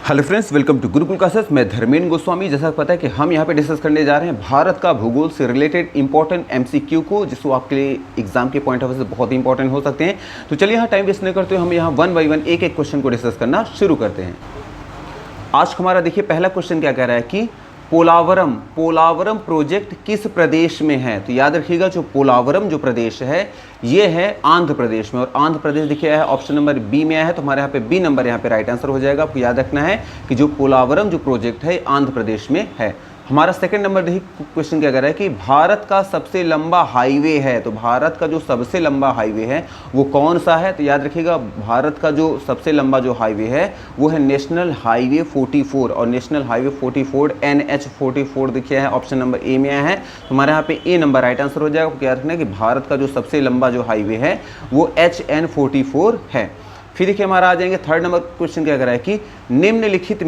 Hello friends, welcome to Gurukul classes. मैं धर्मेंद्र गोस्वामी। जैसा पता है कि हम यहाँ पे डिस्कस करने जा रहे हैं भारत का भूगोल से रिलेटेड इंपॉर्टेंट एमसीक्यू को, जिसको आपके लिए एग्जाम के पॉइंट ऑफ व्यू से बहुत इंपॉर्टेंट हो सकते हैं। तो चलिए यहाँ टाइम वेस्ट नहीं करते हुए हम यहाँ वन बाई वन एक एक क्वेश्चन को डिस्कस करना शुरू करते हैं। आज हमारा देखिए पहला क्वेश्चन क्या कह रहा है कि पोलावरम प्रोजेक्ट किस प्रदेश में है। तो याद रखिएगा जो पोलावरम जो प्रदेश है ये है आंध्र प्रदेश में, और आंध्र प्रदेश देखिए है ऑप्शन नंबर बी में है। तो हमारे यहाँ पे बी नंबर यहाँ पे राइट आंसर हो जाएगा। आपको याद रखना है कि जो पोलावरम जो प्रोजेक्ट है आंध्र प्रदेश में है। हमारा सेकंड नंबर देखिए क्वेश्चन क्या कर रहा है कि भारत का सबसे लंबा हाईवे है। तो भारत का जो सबसे लंबा हाईवे है वो कौन सा है। तो याद रखिएगा भारत का जो सबसे लंबा जो हाईवे है वो है नेशनल हाईवे 44, और नेशनल हाईवे 44 NH 44 देखिए है ऑप्शन नंबर ए में है। तो हमारे यहाँ पे ए नंबर राइट आंसर हो जाएगा। आपको याद रखना है कि भारत का जो सबसे लंबा जो हाईवे है वो HN 44 है। फिर देखिए हमारा आ जाएंगे थर्ड नंबर क्वेश्चन क्या कर रहा है कि निम्नलिखित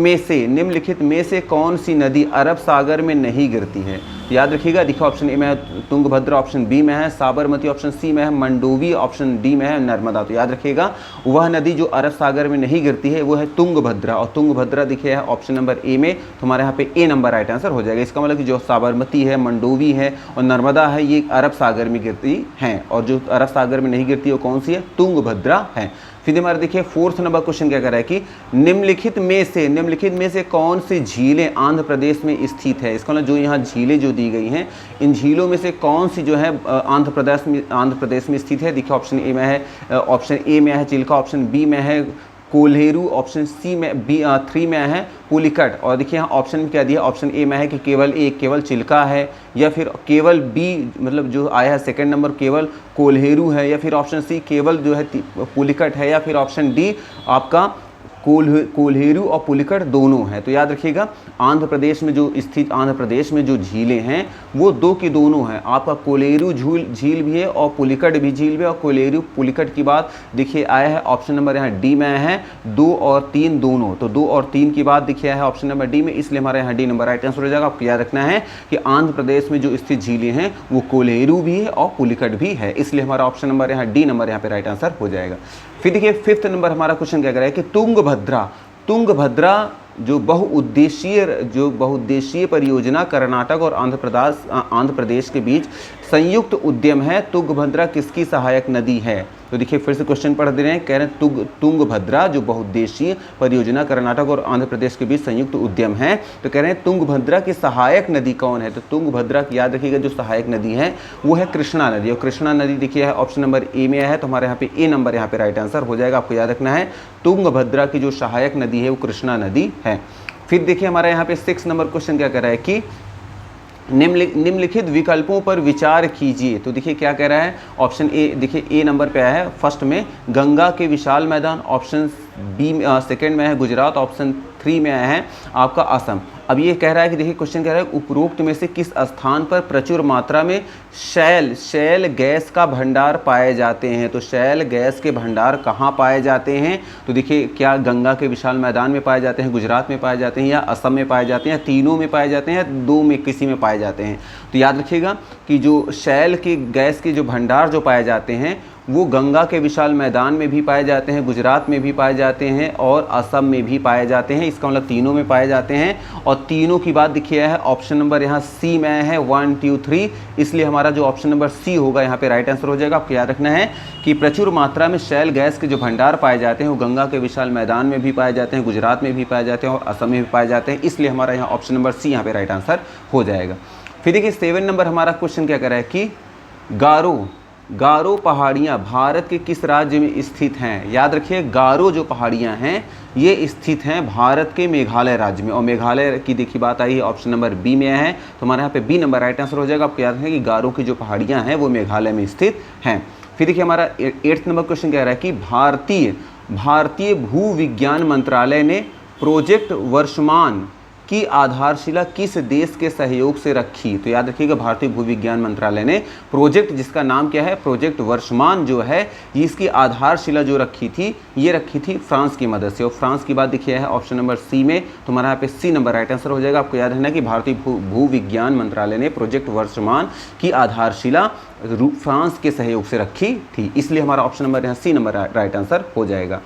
में से कौन सी नदी अरब सागर में नहीं गिरती है। याद रखिएगा देखिए ऑप्शन ए में है तुंगभद्रा, ऑप्शन बी में है साबरमती, ऑप्शन सी में है मंडोवी, ऑप्शन डी में है नर्मदा। तो याद रखिएगा वह नदी जो अरब सागर में नहीं गिरती है वो है तुंगभद्रा, और तुंगभद्रा देखिए है ऑप्शन नंबर ए में। तो हमारे यहाँ पे ए नंबर राइट आंसर हो जाएगा। इसका मतलब कि जो साबरमती है, मंडोवी है और नर्मदा है ये अरब सागर में गिरती हैं, और जो अरब सागर में नहीं गिरती है वो कौन सी है, तुंगभद्रा है। फिर हमारे देखिए फोर्थ नंबर क्वेश्चन क्या कर रहा है कि निम्नलिखित में से कौन सी झीलें आंध्र प्रदेश में स्थित है। इसका मतलब जो यहाँ झीलें जो दी गई हैं इन झीलों में से कौन सी जो है आंध्र प्रदेश में स्थित है। देखिए ऑप्शन ए में है, ऑप्शन ए में है चिल्का, ऑप्शन बी में है कोल्हेरू, ऑप्शन सी में बी 3 में है पुलिकट, और देखिए यहाँ ऑप्शन में क्या दिया, ऑप्शन ए में है कि केवल चिल्का है, या फिर केवल बी मतलब जो आया है सेकंड नंबर केवल कोल्हेरू है, या फिर ऑप्शन सी केवल जो है पुलिकट है, या फिर ऑप्शन डी आपका कोल्हेरू और पुलिकट दोनों है। तो याद रखिएगा आंध्र प्रदेश में जो स्थित आंध्र प्रदेश में जो झीलें हैं वो दो की दोनों हैं। आपका कोल्हेरू झील भी है और पुलिकट भी झील भी है, और कोल्हेरू पुलिकट की बात देखिए आया है ऑप्शन नंबर यहाँ डी में है 2 और 3 दोनों। तो 2 और 3 की बात देखिए है ऑप्शन नंबर डी में, इसलिए हमारे यहाँ डी नंबर राइट आंसर हो जाएगा। आपको याद रखना है कि आंध्र प्रदेश में जो स्थित झीलें हैं वो कोल्हेरू भी है और पुलिकट भी है, इसलिए हमारा ऑप्शन नंबर यहाँ डी नंबर यहाँ पे राइट आंसर हो जाएगा। फिर देखिए फिफ्थ नंबर हमारा क्वेश्चन क्या कर रहा है कि तुंगभद्रा जो बहुउद्देशीय परियोजना कर्नाटक और आंध्र प्रदेश के बीच संयुक्त उद्यम है। तुंगभद्रा किसकी सहायक नदी है। तो देखिए फिर से क्वेश्चन पढ़ दे रहे हैं, कह रहे हैं तुंगभद्रा जो बहुउद्देशीय परियोजना कर्नाटक और आंध्र प्रदेश के बीच संयुक्त उद्यम है। तो कह रहे हैं तुंगभद्रा की सहायक नदी कौन है। तो तुंगभद्रा की याद रखिएगा जो सहायक नदी है वो है कृष्णा नदी, और कृष्णा नदी देखिए है ऑप्शन नंबर ए में है। तो हमारे यहाँ पे ए नंबर यहाँ पे राइट आंसर हो जाएगा। आपको याद रखना है तुंगभद्रा की जो सहायक नदी है वो कृष्णा नदी है। फिर देखिए हमारे यहाँ पे 6 नंबर क्वेश्चन क्या कर रहा है कि निम्नलिखित विकल्पों पर विचार कीजिए। तो देखिए क्या कह रहा है, ऑप्शन ए देखिए ए नंबर पे आया है फर्स्ट में गंगा के विशाल मैदान, ऑप्शन बी सेकंड में है गुजरात, ऑप्शन 3 में आया है आपका असम। अब ये कह रहा है कि देखिए क्वेश्चन कह रहा है उपरोक्त में से किस स्थान पर प्रचुर मात्रा में शैल गैस का भंडार पाए जाते हैं। तो शैल गैस के भंडार कहाँ पाए जाते हैं। तो देखिए क्या गंगा के विशाल मैदान में पाए जाते हैं, गुजरात में पाए जाते हैं, या असम में पाए जाते हैं, या तीनों में पाए जाते हैं, या 2 में किसी में पाए जाते हैं। तो याद रखिएगा कि जो शैल की गैस के जो भंडार जो पाए जाते हैं वो गंगा के विशाल मैदान में भी पाए जाते हैं, गुजरात में भी पाए जाते हैं और असम में भी पाए जाते हैं। इसका मतलब तीनों में पाए जाते हैं, और तीनों की बात देखिए है ऑप्शन नंबर यहाँ सी में है 1 2 3, इसलिए हमारा जो ऑप्शन नंबर सी होगा यहाँ पे राइट आंसर हो जाएगा। आपको याद रखना है कि प्रचुर मात्रा में शैल गैस के जो भंडार पाए जाते हैं वो गंगा के विशाल मैदान में भी पाए जाते हैं, गुजरात में भी पाए जाते हैं और असम में भी पाए जाते हैं, इसलिए हमारा यहाँ ऑप्शन नंबर सी यहाँ पे राइट आंसर हो जाएगा। फिर देखिए 7 नंबर हमारा क्वेश्चन क्या कर रहा है कि गारो पहाड़ियाँ भारत के किस राज्य में स्थित हैं। याद रखिए गारो जो पहाड़ियाँ हैं ये स्थित हैं भारत के मेघालय राज्य में, और मेघालय की देखिए बात आई है ऑप्शन नंबर बी में है। तो हमारे यहाँ पे बी नंबर राइट आंसर हो जाएगा। आपको याद रखें कि गारो की जो पहाड़ियाँ हैं वो मेघालय में स्थित हैं। फिर देखिए हमारा 8th नंबर क्वेश्चन कह रहा है कि भारतीय भू विज्ञान मंत्रालय ने प्रोजेक्ट वर्षमान की आधारशिला किस देश के सहयोग से रखी। तो याद रखिएगा भारतीय भूविज्ञान मंत्रालय ने प्रोजेक्ट जिसका नाम क्या है प्रोजेक्ट वर्षमान जो है इसकी आधारशिला जो रखी थी ये रखी थी फ्रांस की मदद से, और फ्रांस की बात देखिए है ऑप्शन नंबर सी में। तो हमारा यहाँ पे सी नंबर राइट आंसर हो जाएगा। आपको याद रखना कि भारतीय भूविज्ञान मंत्रालय ने प्रोजेक्ट वर्षमान की आधारशिला फ्रांस के सहयोग से रखी थी, इसलिए हमारा ऑप्शन नंबर यहाँ सी नंबर राइट आंसर हो जाएगा।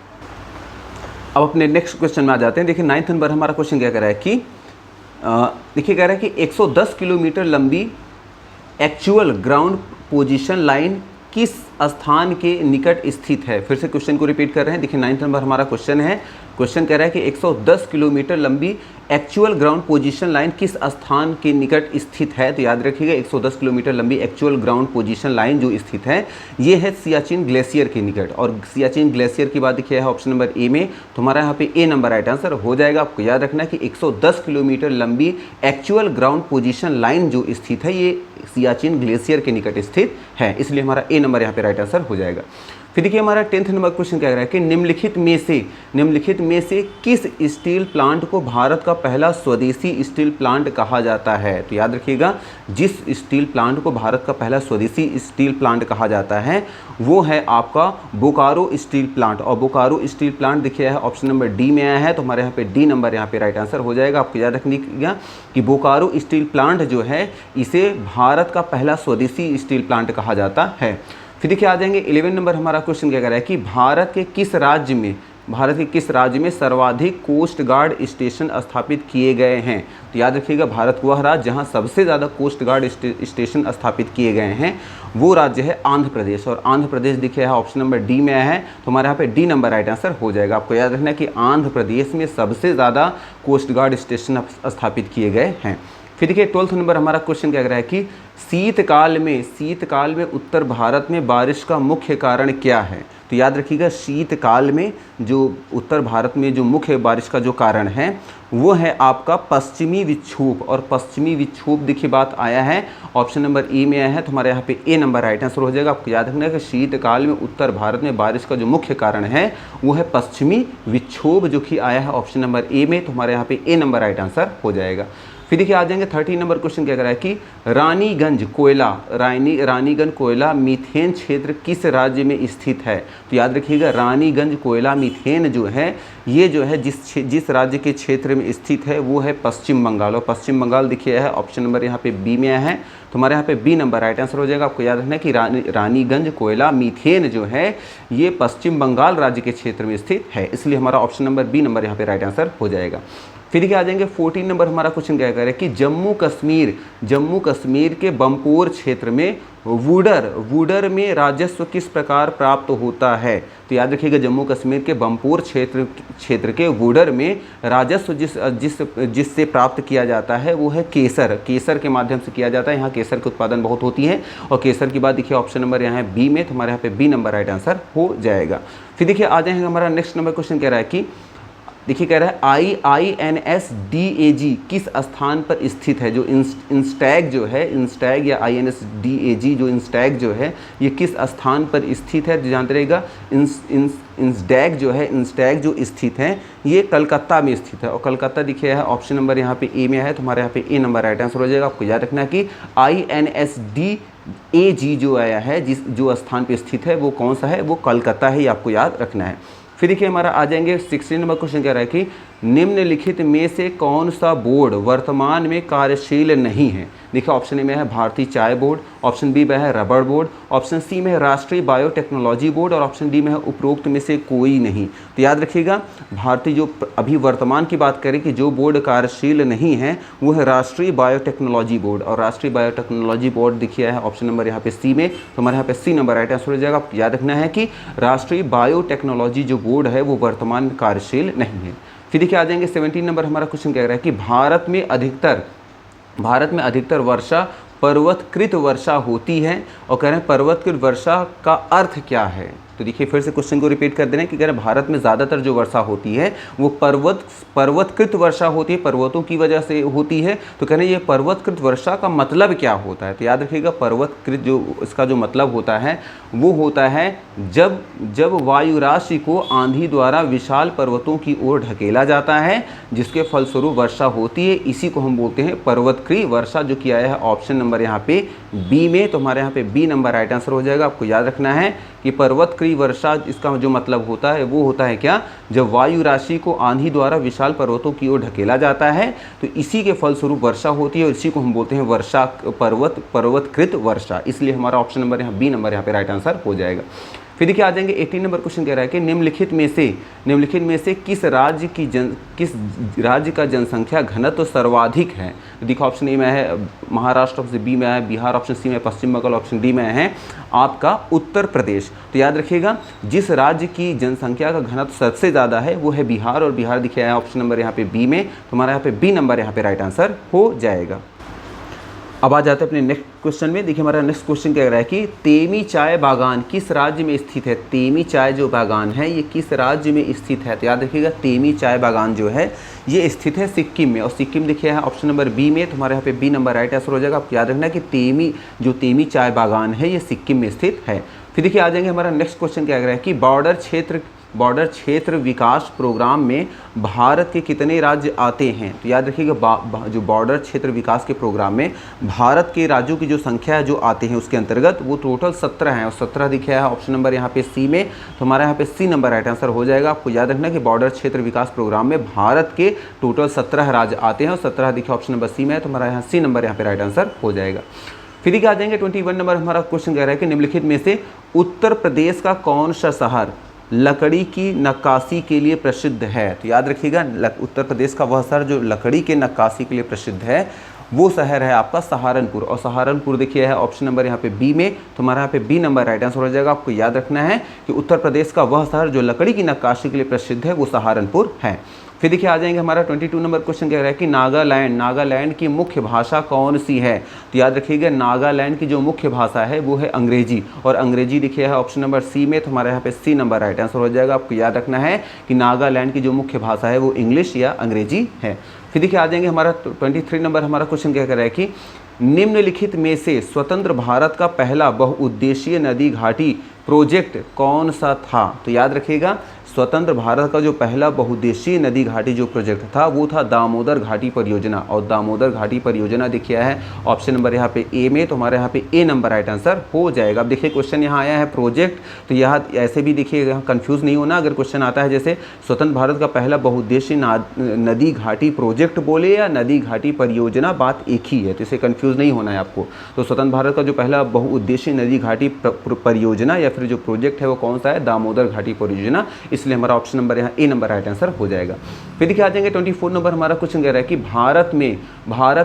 अब अपने नेक्स्ट क्वेश्चन में आ जाते हैं। देखिए 9th नंबर हमारा क्वेश्चन क्या कह रहा है कि देखिए कह रहा है कि 110 किलोमीटर लंबी एक्चुअल ग्राउंड पोजीशन लाइन किस स्थान के निकट स्थित है। फिर से क्वेश्चन को रिपीट कर रहे हैं। देखिए 9th नंबर हमारा क्वेश्चन है। क्वेश्चन कह रहा है कि 110 किलोमीटर लंबी एक्चुअल ग्राउंड पोजीशन लाइन किस स्थान के निकट स्थित है। तो याद रखिएगा 110 किलोमीटर लंबी एक्चुअल ग्राउंड पोजीशन लाइन जो स्थित है ये है सियाचिन ग्लेशियर के निकट। और सियाचिन ग्लेशियर की बात देखिए है ऑप्शन नंबर ए में, तो हमारा यहाँ पे ए नंबर राइट आंसर हो जाएगा। आपको याद रखना है कि 110 किलोमीटर लंबी एक्चुअल ग्राउंड पोजीशन लाइन जो स्थित है ये सियाचिन ग्लेशियर के निकट स्थित है, इसलिए हमारा ए नंबर यहाँ पे राइट आंसर हो जाएगा। फिर देखिए हमारा 10th नंबर क्वेश्चन क्या कह रहा है कि निम्नलिखित में से किस स्टील प्लांट को भारत का पहला स्वदेशी स्टील प्लांट कहा जाता है। तो याद रखिएगा जिस स्टील प्लांट को भारत का पहला स्वदेशी स्टील प्लांट कहा जाता है वो है आपका बोकारो स्टील प्लांट। और बोकारो स्टील प्लांट देखिए है ऑप्शन नंबर डी में आया है, तो हमारे यहाँ पे डी नंबर यहाँ पे राइट आंसर हो जाएगा। आपको याद रखिएगा कि बोकारो स्टील प्लांट जो है इसे भारत का पहला स्वदेशी स्टील प्लांट कहा जाता है। फिर देखिए आ जाएंगे 11 नंबर हमारा क्वेश्चन क्या कह रहा है कि भारत के किस राज्य में सर्वाधिक कोस्ट गार्ड स्टेशन स्थापित किए गए हैं। तो याद रखिएगा भारत वह राज्य जहां सबसे ज़्यादा कोस्ट गार्ड स्टेशन स्थापित किए गए हैं वो राज्य है आंध्र प्रदेश। और आंध्र प्रदेश देखिए है ऑप्शन नंबर डी में आया है, तो हमारे यहाँ पे डी नंबर राइट आंसर हो जाएगा। आपको याद रखना है कि आंध्र प्रदेश में सबसे ज़्यादा कोस्ट गार्ड स्टेशन स्थापित किए गए हैं। फिर देखिए 12th नंबर हमारा क्वेश्चन क्या कह रहा है कि शीतकाल में उत्तर भारत में बारिश का मुख्य कारण क्या है। तो याद रखिएगा शीतकाल में जो उत्तर भारत में जो मुख्य बारिश का जो कारण है वो है आपका पश्चिमी विक्षोभ। और पश्चिमी विक्षोभ देखिए बात आया है ऑप्शन नंबर ए में आया है, तो हमारे यहाँ पे ए नंबर राइट आंसर हो जाएगा। आपको याद रखना है कि शीतकाल में उत्तर भारत में बारिश का जो मुख्य कारण है वो है पश्चिमी विक्षोभ जो कि आया है ऑप्शन नंबर ए में, तो हमारे यहाँ पे ए नंबर राइट आंसर हो जाएगा। फिर देखिए आ जाएंगे 13 नंबर क्वेश्चन क्या कह रहा है कि रानीगंज कोयला मीथेन क्षेत्र किस राज्य में स्थित है। तो याद रखिएगा रानीगंज कोयला मीथेन जो है ये जो है जिस राज्य के क्षेत्र में स्थित है वो है पश्चिम बंगाल। और पश्चिम बंगाल देखिए है ऑप्शन नंबर यहाँ पे बी में आया है, तो हमारे यहाँ पे बी नंबर राइट आंसर हो जाएगा। आपको याद रखना है कि रानीगंज कोयला मीथेन जो है ये पश्चिम बंगाल राज्य के क्षेत्र में स्थित है, इसलिए हमारा ऑप्शन नंबर बी नंबर यहाँ पे राइट आंसर हो जाएगा। फिर देखिए आ जाएंगे 14 नंबर हमारा क्वेश्चन क्या कह रहा है कि जम्मू कश्मीर के बमपोर क्षेत्र में वुडर में राजस्व किस प्रकार प्राप्त होता है। तो याद रखिएगा जम्मू कश्मीर के बमपोर क्षेत्र के वुडर में राजस्व जिससे प्राप्त किया जाता है वो है केसर के माध्यम से किया जाता है। यहाँ केसर के उत्पादन बहुत होती है और केसर की बात देखिए ऑप्शन नंबर यहाँ है बी में, तो हमारे यहाँ पे बी नंबर राइट आंसर हो जाएगा। फिर देखिए आ जाएंगे हमारा नेक्स्ट नंबर क्वेश्चन कह रहा है कि देखिए कह रहा है INSDAG किस स्थान पर स्थित है। जो इंस्टैग या INSDAG जो इंस्टैग जो है ये किस स्थान पर स्थित है। जानते रहेगा इंस्टैग जो स्थित है ये कलकत्ता में स्थित है। और कलकत्ता देखिए है ऑप्शन नंबर यहाँ पे ए में है, तो हमारे यहाँ पे ए नंबर राइट आंसर हो जाएगा। आपको याद रखना है कि INSDAG जो आया है जो स्थान पे स्थित है वो कौन सा है, वो कलकत्ता है, ये आपको याद रखना है। फिर देखिए हमारा आ जाएंगे 16 नंबर क्वेश्चन कह रहा है कि निम्नलिखित में से कौन सा बोर्ड वर्तमान में कार्यशील नहीं है। देखिए ऑप्शन ए में है भारतीय चाय बोर्ड, ऑप्शन बी में है रबड़ बोर्ड, ऑप्शन सी में है राष्ट्रीय बायोटेक्नोलॉजी बोर्ड और ऑप्शन डी में है उपरोक्त में से कोई नहीं। तो याद रखिएगा भारतीय जो अभी वर्तमान की बात करें कि जो बोर्ड कार्यशील नहीं है वो है राष्ट्रीय बायोटेक्नोलॉजी बोर्ड। और राष्ट्रीय बायोटेक्नोलॉजी बोर्ड देखिए है ऑप्शन नंबर यहाँ पे सी में, तो हमारे यहाँ पे सी नंबर राइट आंसर हो जाएगा। आपको याद रखना है कि राष्ट्रीय बायोटेक्नोलॉजी जो बोर्ड है वो वर्तमान कार्यशील नहीं है। फिर देखिए आ जाएंगे 17 नंबर हमारा क्वेश्चन कह रहा है कि भारत में अधिकतर वर्षा पर्वतकृत वर्षा होती है। और कह रहे हैं पर्वतकृत वर्षा का अर्थ क्या है। तो देखिए फिर से क्वेश्चन को रिपीट कर दे रहे हैं कि कह रहे हैं भारत में ज़्यादातर जो वर्षा होती है वो पर्वतकृत वर्षा होती है, पर्वतों की वजह से होती है। तो कह रहे हैं ये पर्वतकृत वर्षा का मतलब क्या होता है। तो याद रखिएगा पर्वतकृत जो इसका जो मतलब होता है वो होता है जब वायु राशि को आंधी द्वारा विशाल पर्वतों की ओर ढकेला जाता है जिसके फलस्वरूप वर्षा होती है, इसी को हम बोलते हैं पर्वतकृत वर्षा, जो कि आया है ऑप्शन नंबर यहाँ पे बी में, तो हमारे यहाँ पे बी नंबर राइट आंसर हो जाएगा। आपको याद रखना है कि पर्वतकृत वर्षा इसका जो मतलब होता है वो होता है क्या, जब वायु राशि को आंधी द्वारा विशाल पर्वतों की ओर ढकेला जाता है तो इसी के फलस्वरूप वर्षा होती है और इसी को हम बोलते हैं पर्वतकृत वर्षा, इसलिए हमारा ऑप्शन नंबर यहाँ बी नंबर यहाँ पे राइट आंसर हो जाएगा। फिर देखिए आ जाएंगे 18 नंबर क्वेश्चन कह रहा है कि निम्नलिखित में से किस राज्य का जनसंख्या घनत्व सर्वाधिक है। तो देखो ऑप्शन ए में है महाराष्ट्र, ऑप्शन बी में है बिहार, ऑप्शन सी में पश्चिम बंगाल, ऑप्शन डी में है आपका उत्तर प्रदेश। तो याद रखिएगा जिस राज्य की जनसंख्या का घनत्व सबसे ज़्यादा है वो है बिहार, और बिहार दिखाया है ऑप्शन नंबर यहाँ पे बी में। तो हमारा यहाँ पे बी नंबर यहाँ पे राइट आंसर हो जाएगा। अब आ जाते हैं अपने नेक्स्ट क्वेश्चन में। देखिए हमारा नेक्स्ट क्वेश्चन क्या कह रहा है कि तेमी चाय बागान किस राज्य में स्थित है। तेमी चाय जो बागान है ये किस राज्य में स्थित है। तो याद रखिएगा तेमी चाय बागान जो है ये स्थित है सिक्किम में, और सिक्किम देखिए है ऑप्शन नंबर बी में। तो हमारे यहाँ पे बी नंबर राइट आंसर हो जाएगा। आपको याद रखना है कि तेमी चाय बागान है ये सिक्किम में स्थित है। फिर देखिए आ जाएंगे हमारा नेक्स्ट क्वेश्चन क्या कह रहा है कि बॉर्डर क्षेत्र विकास प्रोग्राम में भारत के कितने राज्य आते हैं। तो याद रखिएगा जो बॉर्डर क्षेत्र विकास के प्रोग्राम में भारत के राज्यों की जो संख्या है जो आते हैं उसके अंतर्गत वो टोटल 17 हैं, और 17 दिखा है ऑप्शन नंबर यहाँ पे सी में। तो हमारा यहाँ पे सी नंबर राइट आंसर हो जाएगा। आपको याद रखना कि बॉर्डर क्षेत्र विकास प्रोग्राम में भारत के टोटल 17 राज्य आते हैं, और 17 दिखे ऑप्शन नंबर सी में है। तो हमारा यहाँ सी नंबर यहाँ पे राइट आंसर हो जाएगा। फिर देखिए आ जाएंगे 21 नंबर हमारा क्वेश्चन कह रहा है कि निम्नलिखित में से उत्तर प्रदेश का कौन सा शहर लकड़ी की नक्काशी के लिए प्रसिद्ध है। तो याद रखिएगा उत्तर प्रदेश का वह शहर जो लकड़ी के नक्काशी के लिए प्रसिद्ध है वो शहर है आपका सहारनपुर, और सहारनपुर देखिए है ऑप्शन नंबर यहाँ पे बी में। तो हमारा यहाँ पे बी नंबर राइट आंसर हो जाएगा। आपको याद रखना है कि उत्तर प्रदेश का वह शहर जो लकड़ी की नक्काशी के लिए प्रसिद्ध है वो सहारनपुर है। फिर देखिए आ जाएंगे हमारा 22 नंबर क्वेश्चन कह रहा है कि नागालैंड की मुख्य भाषा कौन सी है। तो याद रखिएगा नागालैंड की जो मुख्य भाषा है वो है अंग्रेजी, और अंग्रेजी देखिए है ऑप्शन नंबर सी में। तो हमारे यहाँ पे सी नंबर राइट आंसर हो जाएगा। आपको याद रखना है कि नागालैंड की जो मुख्य भाषा है वो इंग्लिश या अंग्रेजी है। फिर देखिए आ जाएंगे हमारा 23 नंबर हमारा क्वेश्चन क्या कह रहा है कि निम्नलिखित में से स्वतंत्र भारत का पहला बहुउद्देशीय नदी घाटी प्रोजेक्ट कौन सा था। तो याद रखिएगा स्वतंत्र भारत का जो पहला बहुउद्देशीय नदी घाटी जो प्रोजेक्ट था वो था दामोदर घाटी परियोजना, और दामोदर घाटी परियोजना देखिए है ऑप्शन नंबर यहाँ पे ए में। तो हमारे यहाँ पे ए नंबर राइट आंसर हो जाएगा। अब देखिए क्वेश्चन यहाँ आया है प्रोजेक्ट, तो यहाँ ऐसे भी देखिए यहाँ कंफ्यूज नहीं होना। अगर क्वेश्चन आता है जैसे स्वतंत्र भारत का पहला बहुउद्देशीय नदी घाटी प्रोजेक्ट बोले या नदी घाटी परियोजना, बात एक ही है, तो इसे कन्फ्यूज़ नहीं होना है आपको। तो स्वतंत्र भारत का जो पहला बहुउद्देशीय नदी घाटी परियोजना या फिर जो प्रोजेक्ट है वो कौन सा है, दामोदर घाटी परियोजना, इसलिए हमारा ऑप्शन नंबर यहाँ ए नंबर राइट आंसर हो जाएगा। फिर देखिए आ जाएंगे 24 नंबर हमारा क्वेश्चन कह रहा है कि भारत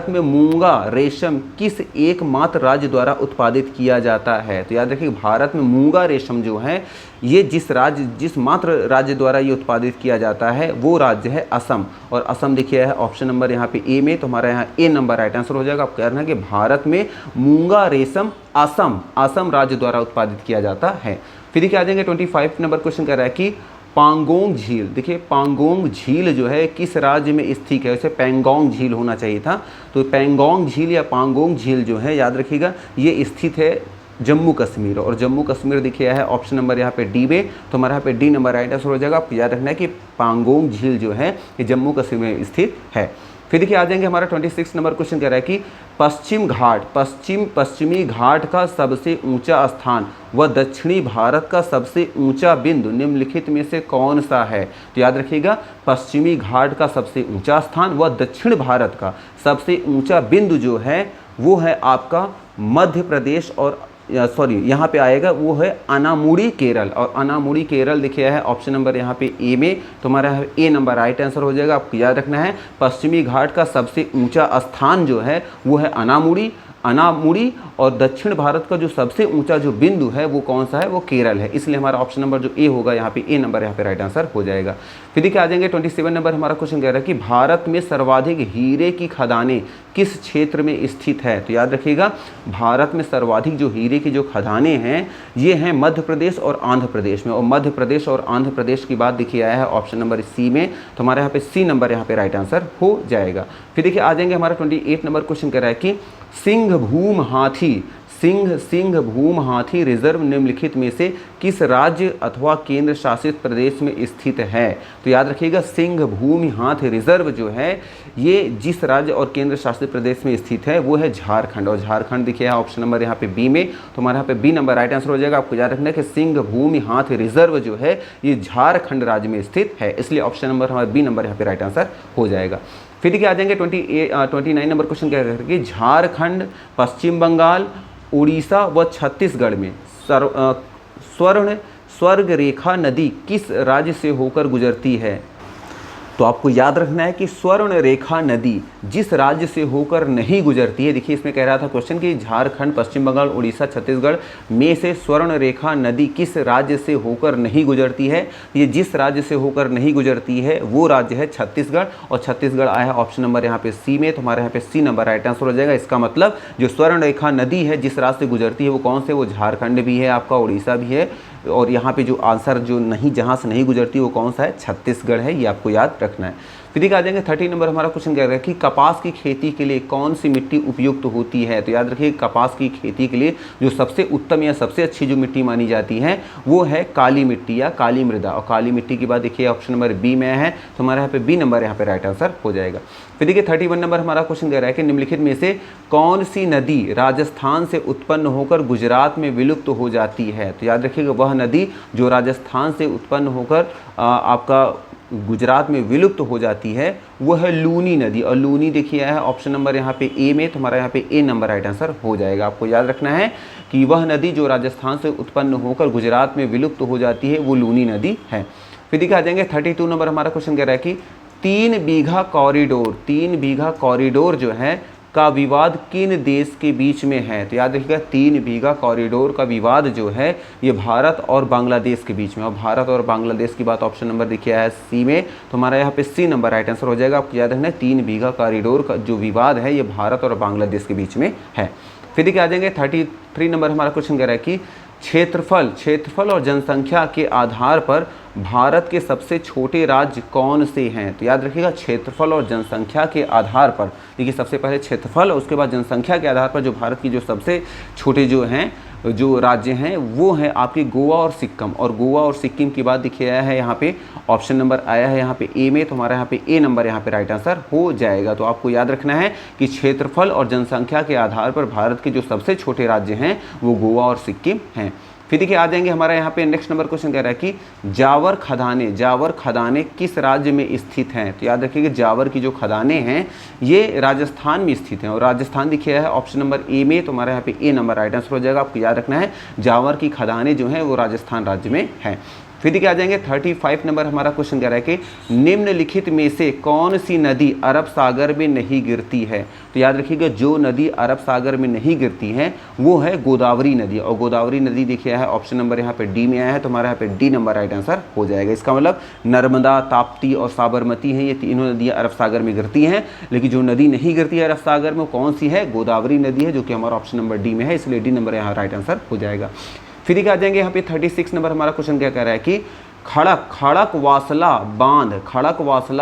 में मूंगा रेशम किस एकमात्र राज्य द्वारा उत्पादित किया जाता है। तो याद रखिए भारत में मूंगा रेशम जो है ये जिस मात्र राज्य द्वारा ये उत्पादित किया जाता है वो राज्य है असम, और असम देखिए है ऑप्शन नंबर यहाँ पे ए में। तो हमारा यहाँ ए नंबर राइट आंसर हो जाएगा। आप कह रहे हैं कि भारत में मूंगा रेशम असम राज्य द्वारा उत्पादित किया जाता है। फिर देखिए आ जाएंगे 25 नंबर क्वेश्चन कह रहा है कि पांगोंग झील, देखिए पांगोंग झील जो है किस राज्य में स्थित है, उसे पैंगोंग झील होना चाहिए था। तो पैंगोंग झील या पांगोंग झील जो है याद रखिएगा ये स्थित है जम्मू कश्मीर, और जम्मू कश्मीर देखिए है ऑप्शन नंबर यहाँ पे डी में। तो हमारे यहाँ पे डी नंबर राइट आंसर हो जाएगा। आपको याद रखना है कि पांगोंग झील जो है ये जम्मू कश्मीर में स्थित है। फिर देखिए आ जाएंगे हमारा 26 नंबर क्वेश्चन कह रहा है कि पश्चिमी घाट का सबसे ऊंचा स्थान व दक्षिणी भारत का सबसे ऊंचा बिंदु निम्नलिखित में से कौन सा है। तो याद रखिएगा पश्चिमी घाट का सबसे ऊंचा स्थान व दक्षिण भारत का सबसे ऊंचा बिंदु जो है वो है आपका मध्य प्रदेश, और यहाँ पे आएगा वो है अनामुड़ी केरल, और अनामुड़ी केरल देखिए है ऑप्शन नंबर यहाँ पे ए में। तो हमारा ए नंबर राइट आंसर हो जाएगा। आपको याद रखना है पश्चिमी घाट का सबसे ऊंचा स्थान जो है वो है अनामुड़ी, और दक्षिण भारत का जो सबसे ऊंचा जो बिंदु है वो कौन सा है, वो केरल है, इसलिए हमारा ऑप्शन नंबर जो ए होगा यहाँ पे ए नंबर यहाँ पे राइट आंसर हो जाएगा। फिर देखिए आ जाएंगे 27 नंबर हमारा क्वेश्चन कह रहा है कि भारत में सर्वाधिक हीरे की खदानें किस क्षेत्र में स्थित है। तो याद रखिएगा भारत में सर्वाधिक जो हीरे की जो खदानें हैं ये हैं मध्य प्रदेश और आंध्र प्रदेश में, और मध्य प्रदेश और आंध्र प्रदेश की बात देखिए आया है ऑप्शन नंबर सी में। तो हमारे यहाँ पे सी नंबर यहाँ पे राइट आंसर हो जाएगा। फिर देखिए आ जाएंगे हमारा 28 नंबर क्वेश्चन कह रहा है कि सिंह भूम हाथी रिजर्व निम्नलिखित में से किस राज्य अथवा केंद्र शासित प्रदेश में स्थित है। तो याद रखिएगा सिंह भूम हाथी रिजर्व जो है ये जिस राज्य और केंद्र शासित प्रदेश में स्थित है वो है झारखंड, और झारखंड देखिए ऑप्शन नंबर यहाँ पे बी में। तो हमारे यहाँ पे बी नंबर राइट आंसर हो जाएगा। आपको याद रखना है कि सिंह भूमि हाथी रिजर्व जो है ये झारखंड राज्य में स्थित है, इसलिए ऑप्शन नंबर हमारा बी नंबर यहाँ पे राइट आंसर हो जाएगा। फिर देखिए आ जाएंगे 29 नंबर क्वेश्चन क्या कहते हैं कि झारखंड, पश्चिम बंगाल, उड़ीसा व छत्तीसगढ़ में स्वर्ण स्वर्ग रेखा नदी किस राज्य से होकर गुजरती है? तो आपको याद रखना है कि स्वर्ण रेखा नदी जिस राज्य से होकर नहीं गुजरती है, देखिए इसमें कह रहा था क्वेश्चन कि झारखंड, पश्चिम बंगाल, उड़ीसा, छत्तीसगढ़ में से स्वर्ण रेखा नदी किस राज्य से होकर नहीं गुजरती है। ये जिस राज्य से होकर नहीं गुजरती है वो राज्य है छत्तीसगढ़, और छत्तीसगढ़ आया है ऑप्शन नंबर यहाँ पे सी में, तो हमारे यहाँ पे सी नंबर राइट आंसर हो जाएगा। इसका मतलब जो स्वर्ण रेखा नदी है जिस राज्य से गुजरती है वो कौन से, वो झारखंड भी है, आपका उड़ीसा भी है, और यहाँ पे जो आंसर जो नहीं, जहाँ से नहीं गुजरती वो कौन सा है, छत्तीसगढ़ है। ये आपको याद रखना है। फिर देखिए आ जाएंगे 30 नंबर हमारा क्वेश्चन कह रहा है कि कपास की खेती के लिए कौन सी मिट्टी उपयुक्त होती है। तो याद रखिए कपास की खेती के लिए जो सबसे उत्तम या सबसे अच्छी जो मिट्टी मानी जाती है वो है काली मिट्टी या काली मृदा, और काली मिट्टी के बाद देखिए ऑप्शन नंबर बी में है, तो हमारे यहाँ पे बी नंबर यहाँ पे राइट आंसर हो जाएगा। फिर देखिए 31 नंबर हमारा क्वेश्चन कह रहा है कि निम्नलिखित में से कौन सी नदी राजस्थान से उत्पन्न होकर गुजरात में विलुप्त हो जाती है। तो याद रखिएगा वह नदी जो राजस्थान से उत्पन्न होकर आपका गुजरात में विलुप्त हो जाती है वो है लूनी नदी, और लूनी देखिए है ऑप्शन नंबर यहाँ पे ए में, तो हमारा यहाँ पे ए नंबर राइट आंसर हो जाएगा। आपको याद रखना है कि वह नदी जो राजस्थान से उत्पन्न होकर गुजरात में विलुप्त हो जाती है वो लूनी नदी है। फिर देखिए आ जाएंगे 32 नंबर हमारा क्वेश्चन कह रहा है कि 3 बीघा कॉरिडोर जो है का विवाद किन देश के बीच में है। तो याद रखिएगा 3 बीघा कॉरिडोर का विवाद जो है ये भारत और बांग्लादेश के बीच में, और भारत और बांग्लादेश की बात ऑप्शन नंबर देखिए है सी में, तो हमारा यहाँ पे सी नंबर राइट आंसर हो जाएगा। आपको याद रखना है 3 बीघा कॉरिडोर का जो विवाद है ये भारत और बांग्लादेश के बीच में है। फिर देखिए आ जाएंगे 33 नंबर हमारा क्वेश्चन कह रहा है कि क्षेत्रफल और जनसंख्या के आधार पर भारत के सबसे छोटे राज्य कौन से हैं। तो याद रखिएगा क्षेत्रफल और जनसंख्या के आधार पर, देखिए सबसे पहले क्षेत्रफल और उसके बाद जनसंख्या के आधार पर जो भारत की जो सबसे छोटे जो हैं जो राज्य हैं वो हैं आपके गोवा और सिक्किम, और गोवा और सिक्किम की बात देखिए आया है यहाँ पे ऑप्शन नंबर आया है यहाँ पे ए में, तो हमारा यहाँ पे ए नंबर यहाँ पे राइट आंसर हो जाएगा। तो आपको याद रखना है कि क्षेत्रफल और जनसंख्या के आधार पर भारत के जो सबसे छोटे राज्य हैं वो गोवा और सिक्किम हैं। फिर देखिए आ जाएंगे हमारा यहाँ पे नेक्स्ट नंबर क्वेश्चन कह रहा है कि जावर खदानें किस राज्य में स्थित हैं। तो याद रखिएगा जावर की जो खदानें हैं ये राजस्थान में स्थित हैं, और राजस्थान दिखिए है ऑप्शन नंबर ए में, तो हमारे यहाँ पे ए नंबर राइट आंसर हो जाएगा। आपको याद रखना है जावर की खदानें जो हैं वो राजस्थान राज्य में हैं। फिर देखिए आ जाएंगे 35 नंबर हमारा क्वेश्चन कह रहा है कि निम्नलिखित में से कौन सी नदी अरब सागर में नहीं गिरती है। तो याद रखिएगा जो नदी अरब सागर में नहीं गिरती है वो है गोदावरी नदी, और गोदावरी नदी देखिए है ऑप्शन नंबर यहाँ पे डी में आया है, तो हमारे यहाँ पे डी नंबर राइट आंसर हो जाएगा। इसका मतलब नर्मदा, ताप्ती और साबरमती हैं, ये तीनों नदियाँ अरब सागर में गिरती हैं, लेकिन जो नदी नहीं गिरती है अरब सागर में कौन सी है, गोदावरी नदी है, जो कि हमारा ऑप्शन नंबर डी में है, इसलिए डी नंबर यहाँ राइट आंसर हो जाएगा। फिर देखिए आ जाएंगे यहाँ पे 36 नंबर हमारा क्वेश्चन क्या कह रहा है कि खड़कवासला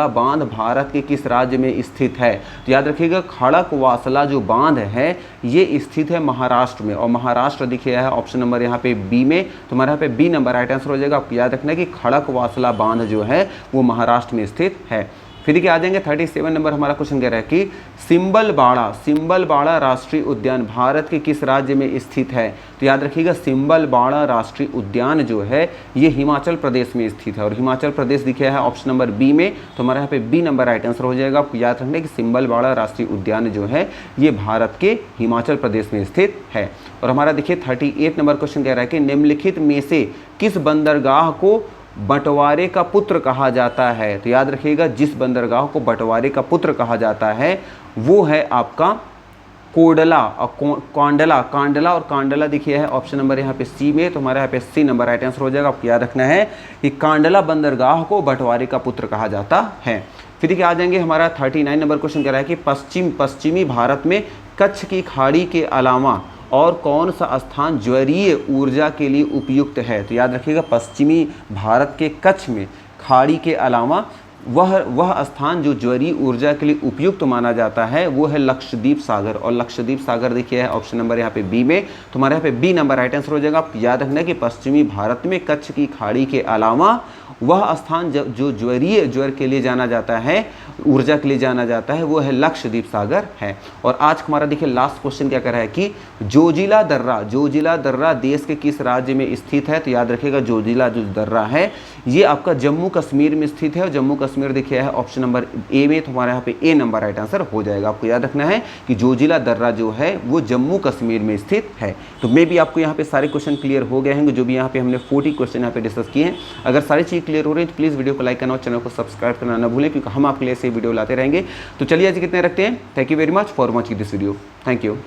बांध भारत के किस राज्य में स्थित है। तो याद रखिएगा खड़कवासला जो बांध है ये स्थित है महाराष्ट्र में, और महाराष्ट्र देखिए है ऑप्शन नंबर यहाँ पे बी में, तो हमारे यहाँ पे बी नंबर राइट आंसर हो जाएगा। आपको याद रखना है कि खड़कवासला बांध जो है वो महाराष्ट्र में स्थित है। फिर देखिए आ जाएंगे 37 नंबर हमारा क्वेश्चन कह रहा है कि सिंबलबाड़ा राष्ट्रीय उद्यान भारत के किस राज्य में स्थित है। तो याद रखिएगा सिंबलबाड़ा राष्ट्रीय उद्यान जो है ये हिमाचल प्रदेश में स्थित है, और हिमाचल प्रदेश दिखा है ऑप्शन नंबर बी में, तो हमारे यहाँ पे बी नंबर राइट आंसर हो जाएगा। आपको याद रखना है कि सिंबलबाड़ा राष्ट्रीय उद्यान जो है ये भारत के हिमाचल प्रदेश में स्थित है। और हमारा देखिए 38 नंबर क्वेश्चन कह रहा है कि निम्नलिखित में से किस बंदरगाह को बंटवारे का पुत्र कहा जाता है। तो याद रखिएगा जिस बंदरगाह को बंटवारे का पुत्र कहा जाता है वो है आपका कोडला और कांडला, और कांडला देखिए है ऑप्शन नंबर यहाँ पे सी में, तो हमारे यहाँ पे सी नंबर राइट आंसर हो जाएगा। आपको याद रखना है कि कांडला बंदरगाह को बंटवारे का पुत्र कहा जाता है। फिर देखिए आ जाएंगे हमारा 39 नंबर क्वेश्चन कह रहा है कि पश्चिमी भारत में कच्छ की खाड़ी के अलावा और कौन सा स्थान ज्वरीय ऊर्जा के लिए उपयुक्त है। तो याद रखिएगा पश्चिमी भारत के कच्छ में खाड़ी के अलावा वह स्थान जो ज्वरीय ऊर्जा के लिए उपयुक्त माना जाता है वो है लक्षद्वीप सागर, और लक्षद्वीप सागर देखिए है ऑप्शन नंबर यहाँ पे बी में, तो हमारे यहाँ पे बी नंबर राइट आंसर हो जाएगा। आप याद रखना है कि पश्चिमी भारत में कच्छ की खाड़ी के अलावा वह स्थान जो ज्वर के लिए जाना जाता है ऊर्जा के लिए जाना जाता है वो है लक्षद्वीप सागर है। और आज हमारा देखिए लास्ट क्वेश्चन क्या कर रहा है कि जोजिला दर्रा देश के किस राज्य में स्थित है। तो याद रखिएगा जोजिला जो दर्रा है ये आपका जम्मू कश्मीर में स्थित है, और जम्मू कश्मीर देखिए है ऑप्शन नंबर ए में, तो हमारे यहाँ पे ए नंबर राइट आंसर हो जाएगा। आपको याद रखना है कि जोजिला दर्रा जो है वो जम्मू कश्मीर में स्थित है। तो मे भी आपको यहाँ पे सारे क्वेश्चन क्लियर हो गए हैं जो भी यहाँ पे हमने 40 क्वेश्चन यहाँ पे डिस्कस किए हैं। अगर सारी चीज़ क्लियर हो रही है तो प्लीज़ वीडियो को लाइक करना और चैनल को सब्सक्राइब करना ना भूलें, क्योंकि हम आपके लिए ऐसे वीडियो लाते रहेंगे। तो चलिए आज कितने रखते हैं। Thank you very much for watching this video. Thank you.